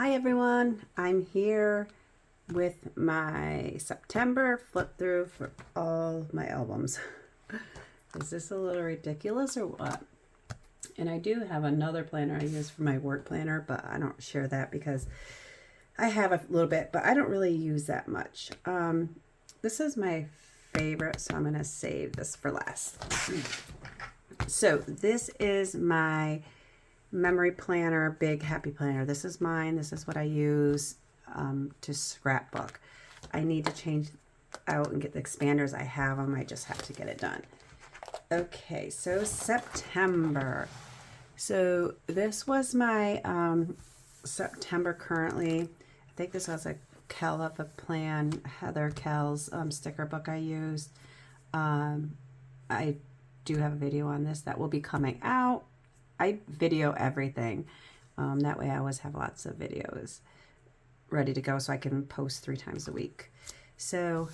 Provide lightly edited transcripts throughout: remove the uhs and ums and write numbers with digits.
Hi everyone, I'm here with my September flip through for all my albums. Is this a little ridiculous or what? And I do have another planner I use for my work planner, but I don't share that because I have a little bit, but I don't really use that much. This is my favorite, so I'm going to save this for last. So this is my memory planner, big happy planner. This is mine. This is what I use to scrapbook. I need to change out and get the expanders. I have them. I just have to get it done. Okay, so September. So this was my September currently. I think this was a Kel of a Plan, Heather Kell's sticker book I used. I do have a video on this that will be coming out. I video everything. That way I always have lots of videos ready to go so I can post 3 times a week. So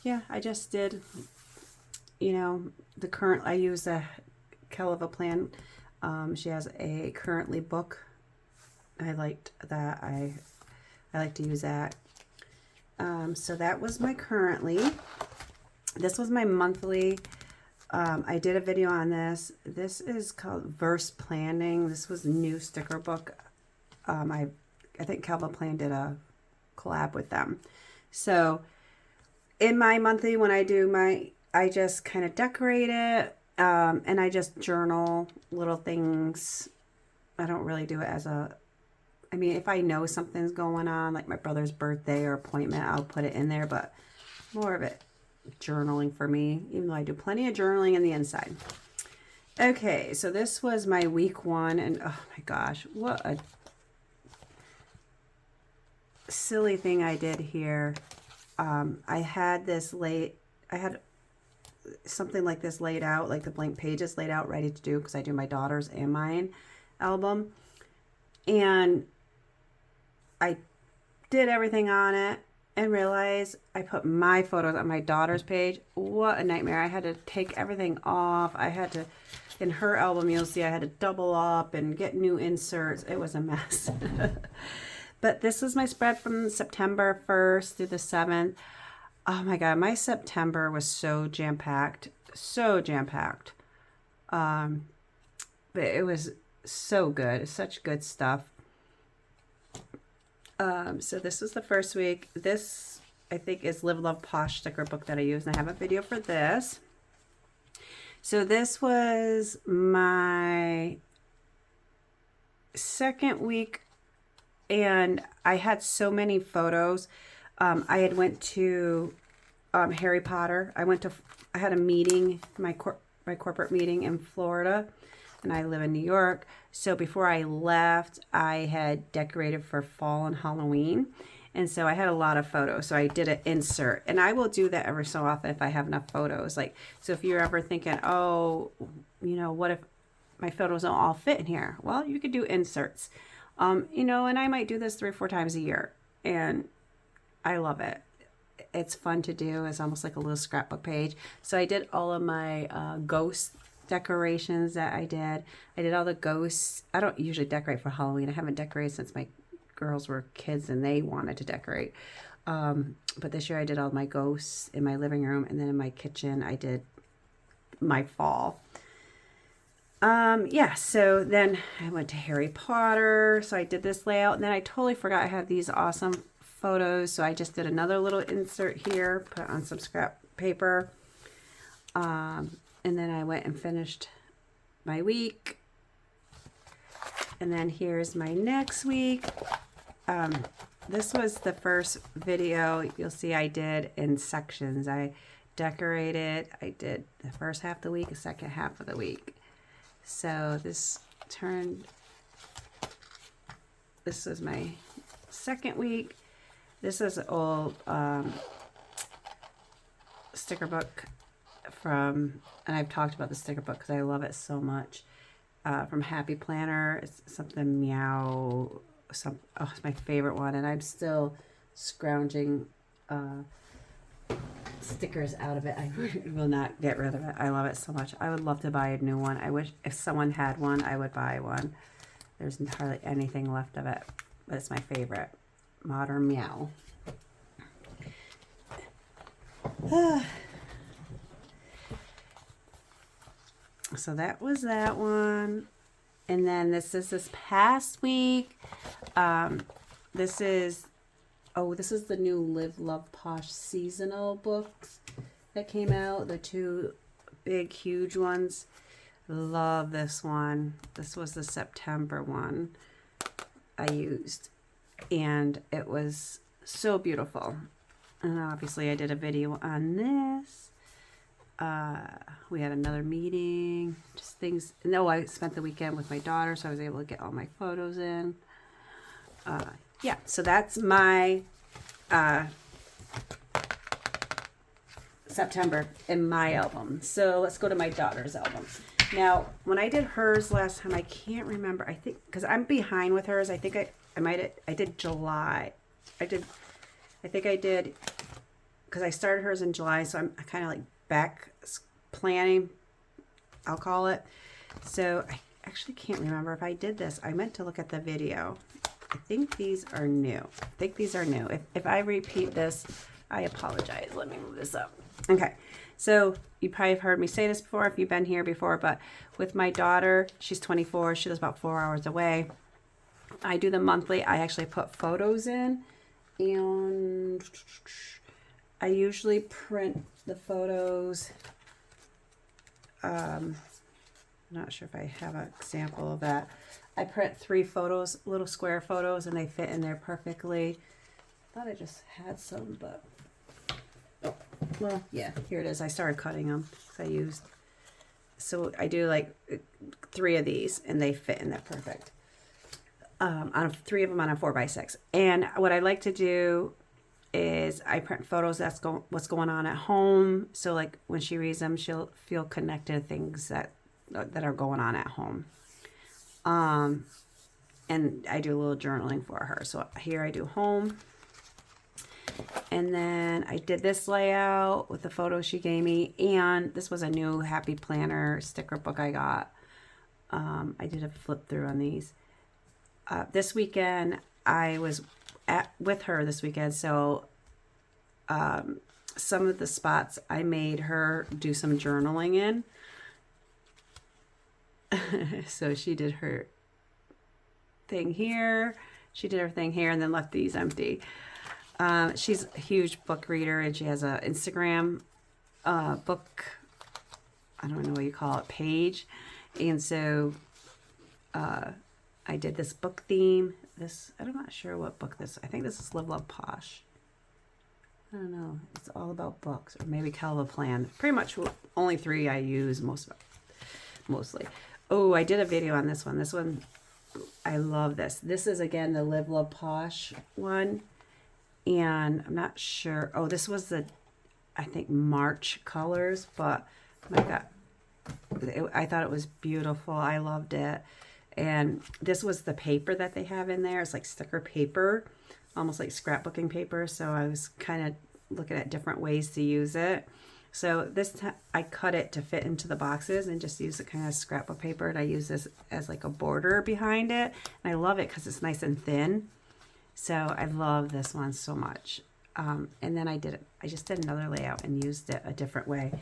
yeah, I just did, the current, I use a Kel of a Plan. She has a currently book. I liked that. I like to use that. So that was my currently. This was my monthly. I did a video on this. This is called Verse Planning. This was a new sticker book. I think Kel of a Plan did a collab with them. So in my monthly, when I do I just kind of decorate it, and I just journal little things. I don't really do it as if I know something's going on, like my brother's birthday or appointment, I'll put it in there, but more of it journaling for me, even though I do plenty of journaling in the inside. Okay, so this was my week 1, and oh my gosh, what a silly thing I did here. I had something like this laid out, like the blank pages laid out, ready to do, because I do my daughter's and mine album, and I did everything on it and realized I put my photos on my daughter's page. What a nightmare. I had to take everything off. I had to, in her album, you'll see I had to double up and get new inserts. It was a mess. But this was my spread from September 1st through the 7th. Oh my God, my September was so jam-packed. So jam-packed. But it was so good. Such good stuff. So this was the first week. This, I think, is Live Love Posh sticker book that I use, and I have a video for this. So this was my second week, and I had so many photos. I had went to Harry Potter. I had a meeting, my corporate meeting in Florida, and I live in New York. So before I left, I had decorated for fall and Halloween. And so I had a lot of photos. So I did an insert. And I will do that every so often if I have enough photos. So if you're ever thinking, oh, what if my photos don't all fit in here? Well, you could do inserts. And I might do this 3 or 4 times a year. And I love it. It's fun to do. It's almost like a little scrapbook page. So I did all of my ghost decorations that I did. I did all the ghosts. I don't usually decorate for Halloween. I haven't decorated since my girls were kids and they wanted to decorate. But this year I did all my ghosts in my living room, and then in my kitchen I did my fall. So then I went to Harry Potter. So I did this layout, and then I totally forgot I had these awesome photos. So I just did another little insert here, put on some scrap paper. And then I went and finished my week. And then here's my next week. This was the first video you'll see I did in sections. I decorated. I did the first half of the week, the second half of the week. So this was my second week. This is an old sticker book and I've talked about the sticker book because I love it so much, from Happy Planner. It's something meow, it's my favorite one, and I'm still scrounging stickers out of it. I will not get rid of it. I love it so much. I would love to buy a new one. I wish if someone had one, I would buy one. There's hardly anything left of it. but it's my favorite. Modern Meow. So that was that one. And then this past week. This is the new Live Love Posh seasonal books that came out. The two big, huge ones. Love this one. This was the September one I used. And it was so beautiful. And obviously I did a video on this. We had another meeting. Just things. No, I spent the weekend with my daughter, so I was able to get all my photos in. Yeah, so that's my September in my album. So let's go to my daughter's album. Now, when I did hers last time, I can't remember. I think, because I'm behind with hers, I think I did July. I think I did, because I started hers in July, so I'm kind of like back planning, I'll call it. So I actually can't remember if I did this. I meant to look at the video. I think these are new. If I repeat this, I apologize. Let me move this up. Okay. So you probably have heard me say this before if you've been here before, but with my daughter, she's 24. She lives about 4 hours away. I do the monthly. I actually put photos in, and I usually print the photos. I'm not sure if I have an example of that. I print 3 photos, little square photos, and they fit in there perfectly. I thought I just had some, but oh, well, yeah, here it is. I started cutting them because so I do like 3 of these, and they fit in there perfect. On 3 of them on a 4x6. And what I like to do is I print photos what's going on at home. So like when she reads them, she'll feel connected to things that are going on at home. And I do a little journaling for her. So here I do home. And then I did this layout with the photos she gave me. And this was a new Happy Planner sticker book I got. I did a flip through on these. This weekend, I was with her this weekend. So some of the spots I made her do some journaling in. So she did her thing here. She did her thing here and then left these empty. She's a huge book reader, and she has an Instagram book, I don't know what you call it, page. And so I did this book theme. I'm not sure what book I think this is Live Love Posh. I don't know. It's all about books, or maybe Calva Plan. Pretty much only 3 I use mostly. Oh, I did a video on this one. This one, I love this. This is, again, the Live Love Posh one. And I'm not sure. Oh, this was I think, March colors. But, my God, I thought it was beautiful. I loved it. And this was the paper that they have in there. It's like sticker paper, almost like scrapbooking paper. So I was kind of looking at different ways to use it. So this time I cut it to fit into the boxes and just use it kind of scrapbook paper. And I use this as like a border behind it. And I love it because it's nice and thin. So I love this one so much. And then I just did another layout and used it a different way.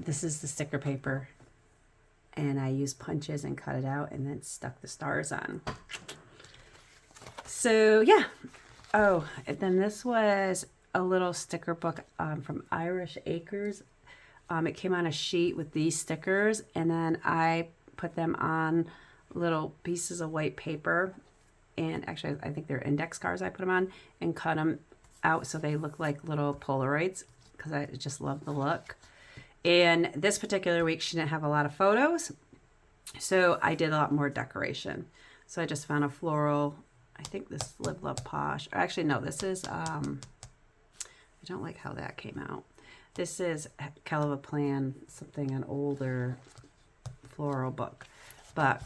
This is the sticker paper. And I used punches and cut it out and then stuck the stars on. So yeah. Oh, and then this was a little sticker book from Irish Acres. It came on a sheet with these stickers, and then I put them on little pieces of white paper. And actually, I think they're index cards I put them on, and cut them out so they look like little Polaroids, because I just love the look. And this particular week, she didn't have a lot of photos, so I did a lot more decoration. So I just found a floral. I think this Live Love Posh. Or actually, no, this is, I don't like how that came out. This is Calva Plan, an older floral book. But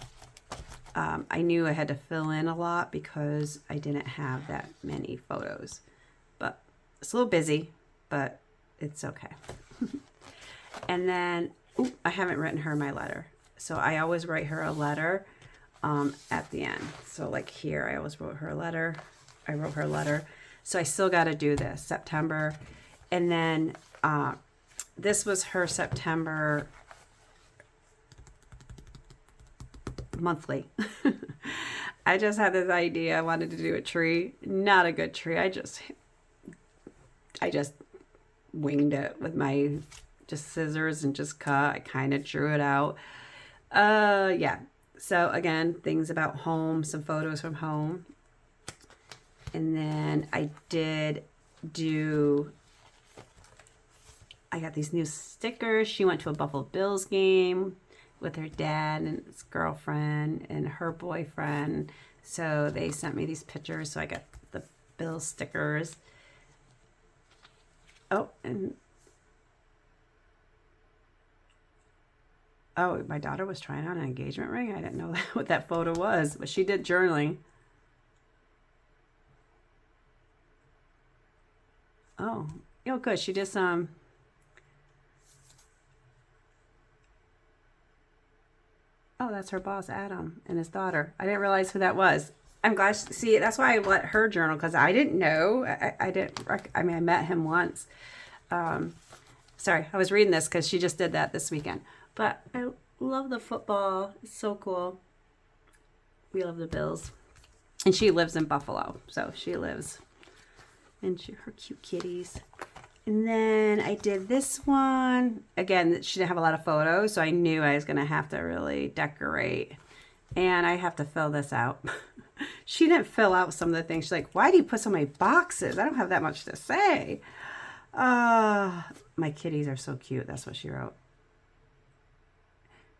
I knew I had to fill in a lot because I didn't have that many photos. But it's a little busy, but it's okay. And then, I haven't written her my letter. So I always write her a letter at the end. So like here, I always wrote her a letter. I wrote her a letter. So I still got to do this September. And then this was her September monthly. I just had this idea. I wanted to do a tree. Not a good tree. I just winged it with my just scissors and just cut. I kind of drew it out. Yeah. So again, things about home, some photos from home. And then I got these new stickers. She went to a Buffalo Bills game with her dad and his girlfriend and her boyfriend. So they sent me these pictures. So I got the Bills stickers. Oh, and my daughter was trying on an engagement ring. I didn't know what that photo was, but she did journaling. Oh, good. She did some. Oh, that's her boss, Adam, and his daughter. I didn't realize who that was. I'm glad. See, that's why I let her journal, because I didn't know. I didn't. I mean, I met him once. Sorry, I was reading this because she just did that this weekend. But I love the football. It's so cool. We love the Bills, and she lives in Buffalo, so she lives. And her cute kitties. And then I did this one. Again, she didn't have a lot of photos, so I knew I was going to have to really decorate. And I have to fill this out. She didn't fill out some of the things. She's like, why do you put so many boxes? I don't have that much to say. My kitties are so cute. That's what she wrote.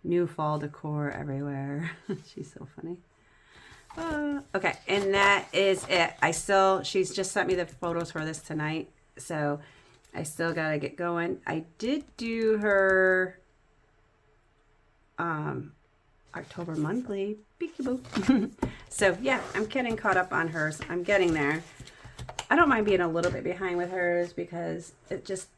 New fall decor everywhere. She's so funny. Okay, and that is it. She's just sent me the photos for this tonight, so I still gotta get going. I did do her October monthly, peekaboo. So yeah, I'm getting caught up on hers. I'm getting there. I don't mind being a little bit behind with hers because it just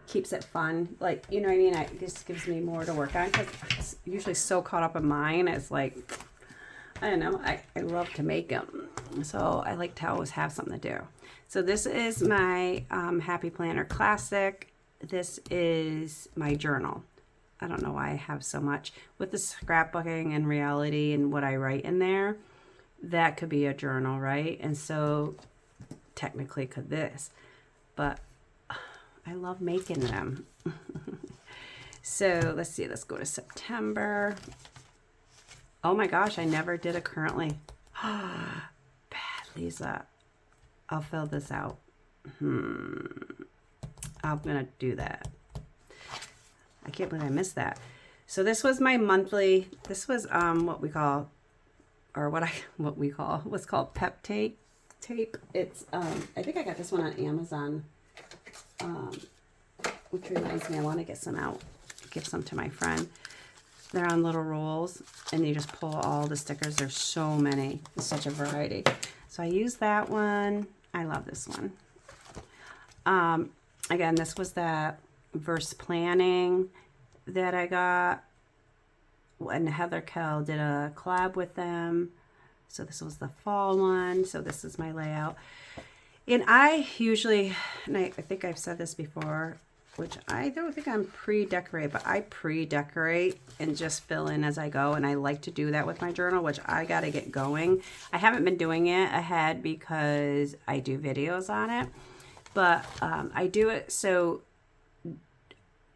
keeps it fun. Like, you know what I mean? It just gives me more to work on because it's usually so caught up in mine. It's like, I don't know. I love to make them. So I like to always have something to do. So this is my Happy Planner Classic. This is my journal. I don't know why I have so much. With the scrapbooking and reality and what I write in there, that could be a journal, right? And so technically could this. But I love making them. So let's see. Let's go to September. Oh my gosh, I never did a currently. Bad, Lisa. I'll fill this out. I'm going to do that. I can't believe I missed that. So this was my monthly, this was what's called pep tape. It's, I think I got this one on Amazon, which reminds me I want to get some out, give some to my friend. They're on little rolls, and you just pull all the stickers. There's so many. It's such a variety. So I use that one. I love this one. Again, this was that verse planning that I got. And Heather Kell did a collab with them. So this was the fall one. So this is my layout. And I usually, and I think I've said this before, which I don't think I'm pre-decorate, but I pre-decorate and just fill in as I go. And I like to do that with my journal, which I got to get going. I haven't been doing it ahead because I do videos on it, but I do it so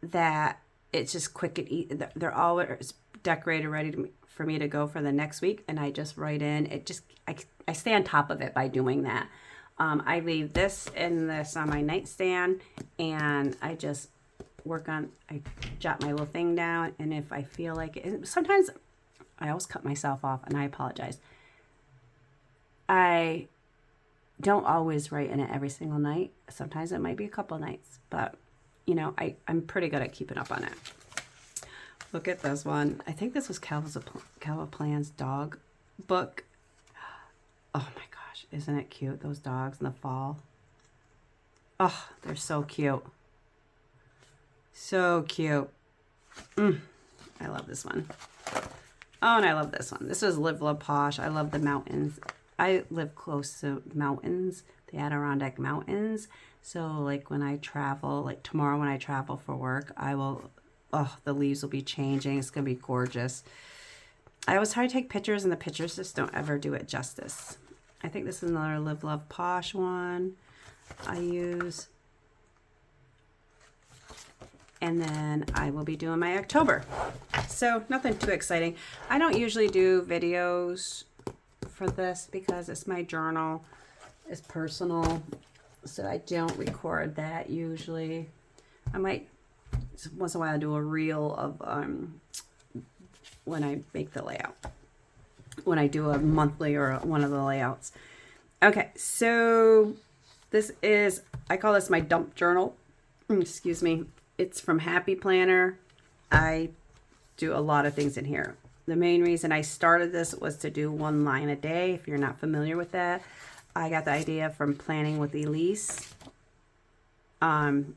that it's just quick and easy. They're always decorated, ready for me to go for the next week. And I just write in, I stay on top of it by doing that. I leave this and this on my nightstand, and I just I jot my little thing down, and if I feel like it, and sometimes I always cut myself off, and I apologize. I don't always write in it every single night. Sometimes it might be a couple nights, but, you know, I'm pretty good at keeping up on it. Look at this one. I think this was Calva Plan's dog book. Oh, my gosh. Isn't it cute? Those dogs in the fall. Oh, they're so cute. So cute. I love this one. Oh, and I love this one. This is Live Love Posh. I love the mountains. I live close to mountains, the Adirondack Mountains. So like when I travel, like tomorrow when I travel for work, I will, oh, the leaves will be changing. It's going to be gorgeous. I always try to take pictures and the pictures just don't ever do it justice. I think this is another Live Love Posh one I use. And then I will be doing my October. So nothing too exciting. I don't usually do videos for this because it's my journal. It's personal. So I don't record that usually. I might once in a while do a reel of when I make the layout. When I do a monthly or one of the layouts. Okay, so this is, I call this my dump journal. Excuse me. It's from Happy Planner. I do a lot of things in here. The main reason I started this was to do 1 line a day. If you're not familiar with that, I got the idea from Planning with Elise. And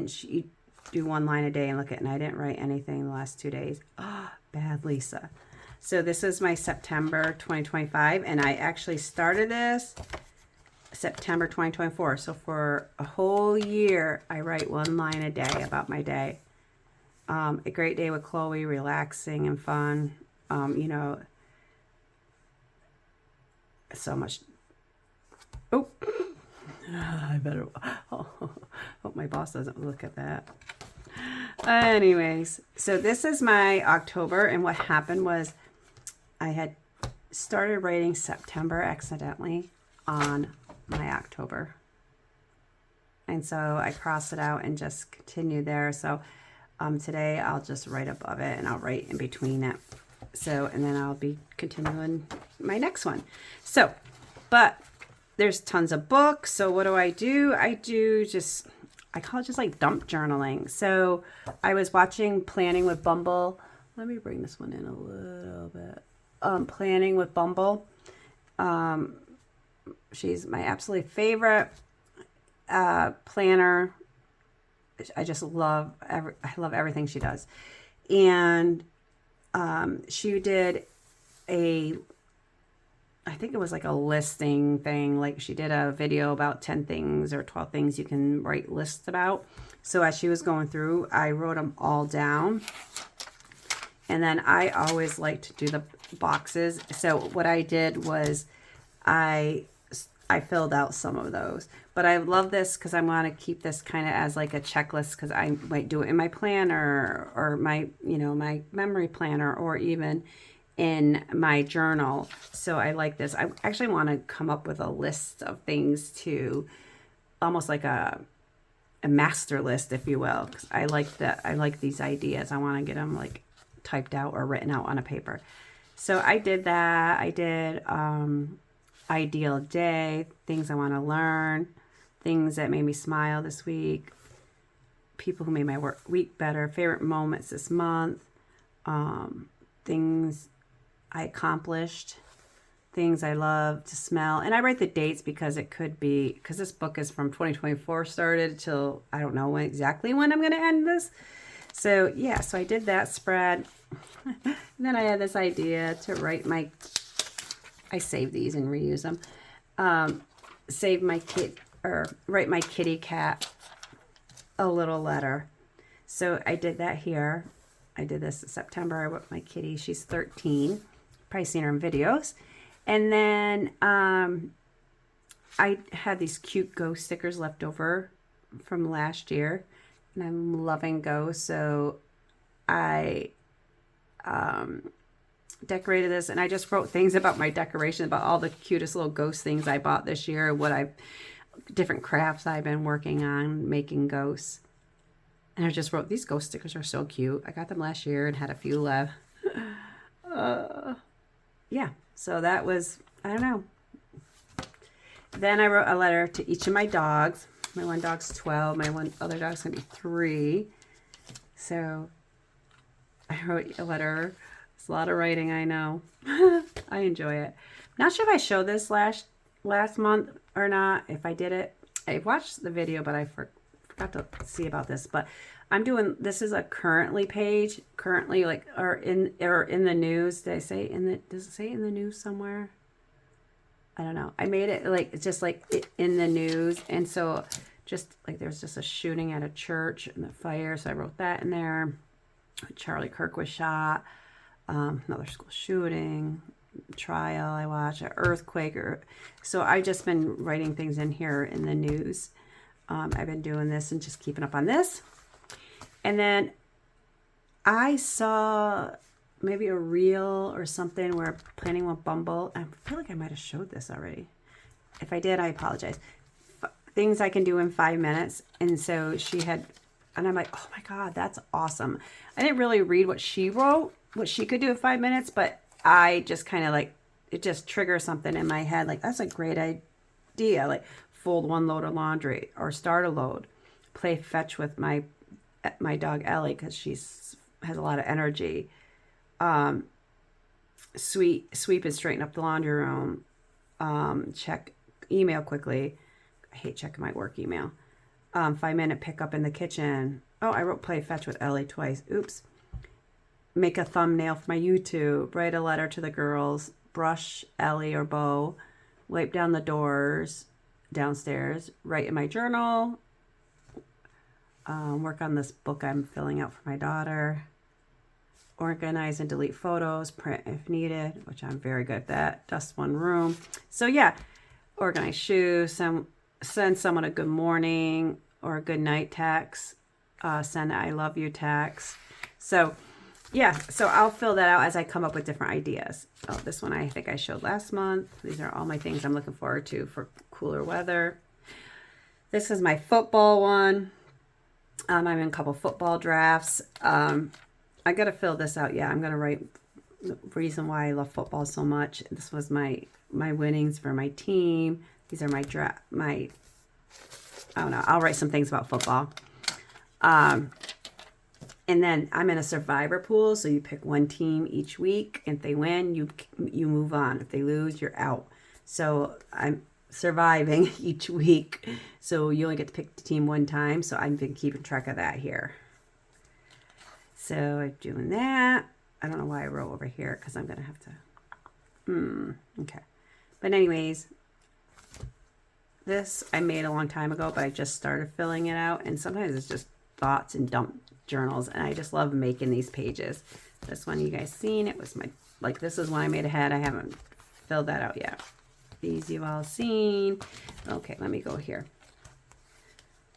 she do 1 line a day and look at, and I didn't write anything the last 2 days. Oh, bad Lisa. So this is my September 2025, and I actually started this September 2024. So for a whole year, I write 1 line a day about my day. A great day with Chloe, relaxing and fun. You know, so much. Oh, I better. Oh, hope my boss doesn't look at that. Anyways, so this is my October, and what happened was I had started writing September accidentally on my October. And so I crossed it out and just continued there. So today I'll just write above it and I'll write in between it. So, and then I'll be continuing my next one. So, but there's tons of books. So what do? I do just, I call it just like dump journaling. So I was watching Planning with Bumble. Let me bring this one in a little bit. Planning with Bumble. She's my absolute favorite planner. I just love I love everything she does. And she did I think it was like a listing thing. Like she did a video about 10 things or 12 things you can write lists about. So as she was going through, I wrote them all down. And then I always like to do the boxes. So what I did was I filled out some of those. But I love this because I want to keep this kind of as like a checklist, because I might do it in my planner or my, you know, my memory planner, or even in my journal. So I like this. I actually want to come up with a list of things to almost like a master list, if you will, because I like that. I like these ideas. I want to get them like typed out or written out on a paper. So I did that. I did ideal day, things I want to learn, things that made me smile this week, people who made my week better, favorite moments this month, things I accomplished, things I love to smell. And I write the dates because it could be, because this book is from 2024 started till I don't know exactly when I'm going to end this. So yeah, so I did that spread. And then I had this idea to write my, I save these and reuse them. Save my kid, or write my kitty cat a little letter. So I did that here. I did this in September. I wrote my kitty. She's 13. Probably seen her in videos. And then I had these cute ghost stickers left over from last year. And I'm loving ghosts. So I decorated this, and I just wrote things about my decoration, about all the cutest little ghost things I bought this year, different crafts I've been working on making ghosts. And I just wrote, these ghost stickers are so cute. I got them last year and had a few left. Yeah, so that was, I don't know. Then I wrote a letter to each of my dogs. My one dog's 12. My one other dog's going to be 3. So I wrote a letter. It's a lot of writing, I know. I enjoy it. Not sure if I showed this last month or not, if I did it. I watched the video, but I forgot to see about this. But I'm doing, this is a currently page, currently like, or in the news. Did I say in the, does it say in the news somewhere? I don't know. I made it like, it's just like in the news. And so just like, there's just a shooting at a church and the fire. So I wrote that in there. Charlie Kirk was shot. Another school shooting, trial I watched, an earthquake. So I've just been writing things in here in the news. I've been doing this and just keeping up on this. And then I saw maybe a reel or something where Planning with Bumble. I feel like I might have showed this already. If I did, I apologize. Things I can do in 5 minutes. And so she had, and I'm like, oh my God, that's awesome. I didn't really read what she wrote, what she could do in 5 minutes, but I just kind of like, it just triggers something in my head. Like, that's a great idea. Like, fold 1 load of laundry or start a load. Play fetch with my dog Ellie because has a lot of energy. Sweep and straighten up the laundry room. Check email quickly. I hate checking my work email. 5-minute pickup in the kitchen. Oh, I wrote play fetch with Ellie twice. Oops. Make a thumbnail for my YouTube. Write a letter to the girls. Brush Ellie or Bo. Wipe down the doors downstairs. Write in my journal. Work on this book I'm filling out for my daughter. Organize and delete photos. Print if needed, which I'm very good at that. Dust 1 room. So yeah, organize shoes. Send someone a good morning or a good night text. Send I love you text. So yeah, so I'll fill that out as I come up with different ideas. Oh, this one I think I showed last month. These are all my things I'm looking forward to for cooler weather. This is my football one. I'm in a couple football drafts. I got to fill this out. Yeah, I'm going to write the reason why I love football so much. This was my winnings for my team. These are I don't know. I'll write some things about football. And then I'm in a survivor pool, so you pick one team each week. If they win, you move on. If they lose, you're out. So I'm surviving each week, so you only get to pick the team one time. So I've been keeping track of that here. So I'm doing that. I don't know why I wrote over here because I'm gonna have to. Okay, but anyways, this I made a long time ago, but I just started filling it out, and sometimes it's just thoughts and dump journals, and I just love making these pages. This one you guys seen, it was this is one I made ahead. I haven't filled that out yet. These you've all seen. Okay, let me go here.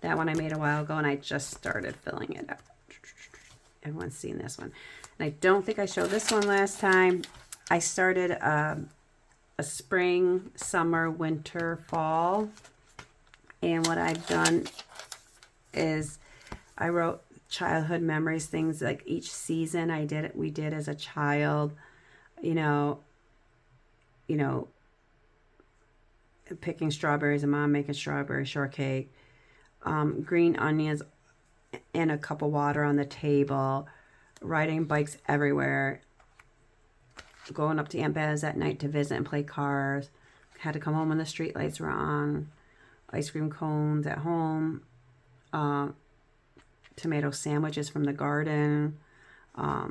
That one I made a while ago, and I just started filling it out. Everyone's seen this one. And I don't think I showed this one last time. I started a spring, summer, winter, fall. And what I've done is I wrote childhood memories, things like each season we did as a child, you know, picking strawberries and mom making strawberry shortcake, green onions and a cup of water on the table, riding bikes everywhere, going up to Aunt Bez at night to visit and play cars, had to come home when the street lights were on, ice cream cones at home, tomato sandwiches from the garden,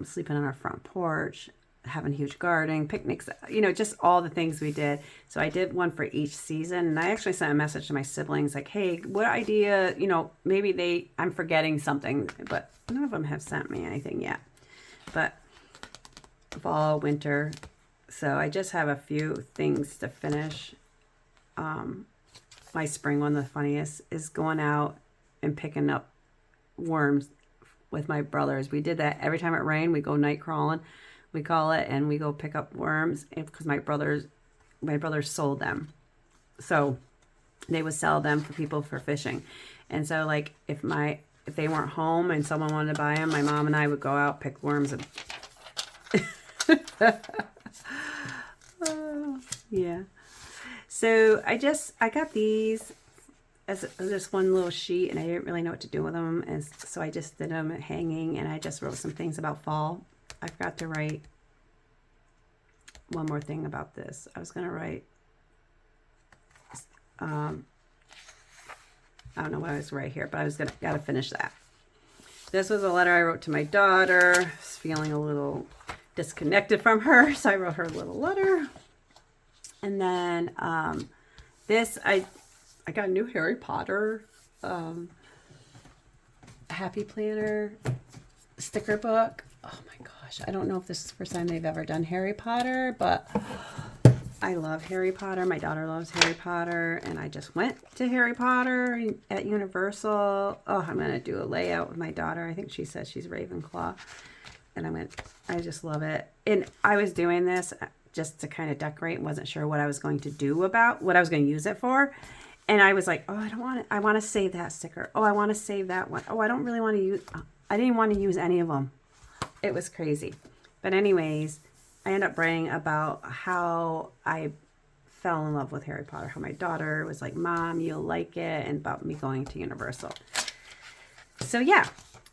sleeping on our front porch, having a huge garden, picnics, just all the things we did. So I did one for each season, and I actually sent a message to my siblings like, hey, what idea, maybe I'm forgetting something, but none of them have sent me anything yet. But fall, winter, so I just have a few things to finish. My spring one, the funniest, is going out and picking up worms with my brothers. We did that every time it rained. We go night crawling, we call it, and we go pick up worms because my brothers sold them, so they would sell them for people for fishing. And so like if they weren't home and someone wanted to buy them, my mom and I would go out, pick worms, and yeah. So I got these as this one little sheet, and I didn't really know what to do with them, and so I just did them hanging, and I just wrote some things about fall. I forgot to write one more thing about this. I was gonna write I don't know what I was right here, but I was gotta finish that. This was a letter I wrote to my daughter. I was feeling a little disconnected from her, so I wrote her a little letter. And then this, I got a new Harry Potter Happy Planner sticker book. Oh my gosh, I don't know if this is the first time they've ever done Harry Potter, but I love Harry Potter. My daughter loves Harry Potter, and I just went to Harry Potter at Universal. Oh, I'm going to do a layout with my daughter. I think she says she's Ravenclaw, and I just love it. And I was doing this just to kind of decorate, wasn't sure what I was going to do about, what I was going to use it for. And I was like, oh, I don't want it. I want to save that sticker. Oh, I want to save that one. Oh, I don't really want to use, I didn't want to use any of them. It was crazy. But anyways, I end up writing about how I fell in love with Harry Potter, how my daughter was like, Mom, you'll like it, and about me going to Universal. So yeah,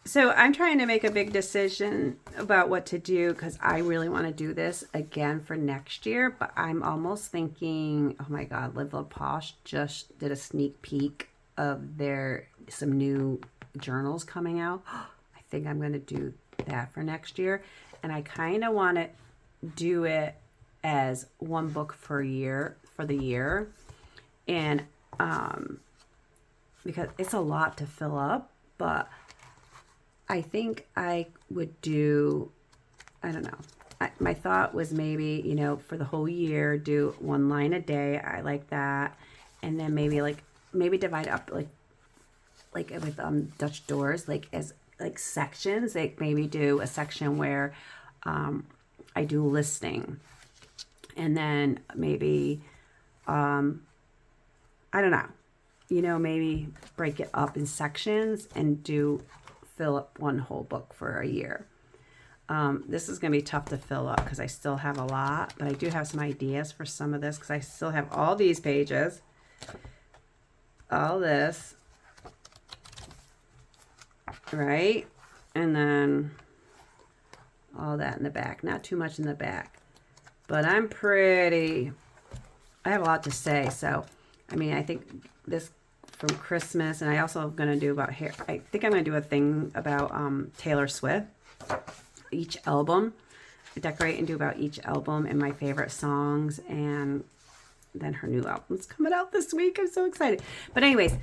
so I'm trying to make a big decision about what to do because I really want to do this again for next year, but I'm almost thinking, oh my God, Live Love Posh just did a sneak peek of some new journals coming out. I think I'm going to do that for next year, and I kind of want to do it as one book for the year, and because it's a lot to fill up, but I think I would do, I don't know, my thought was maybe, you know, for the whole year, do one line a day. I like that. And then maybe divide up like with Dutch Doors, like as like sections, like maybe do a section where I do listing, and then maybe I don't know, you know, maybe break it up in sections and fill up one whole book for a year. This is going to be tough to fill up because I still have a lot, but I do have some ideas for some of this because I still have all these pages, all this, right? And then all that in the back. Not too much in the back, but I have a lot to say. So, I mean, I think this from Christmas, and I also am going to do about hair. I think I'm going to do a thing about Taylor Swift, each album, decorate and do about each album and my favorite songs, and then her new album's coming out this week. I'm so excited. But anyways,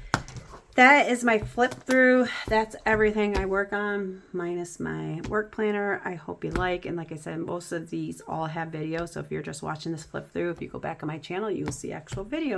that is my flip through. That's everything I work on, minus my work planner. I hope you like. And like I said, most of these all have video. So if you're just watching this flip through, if you go back on my channel, you will see actual video.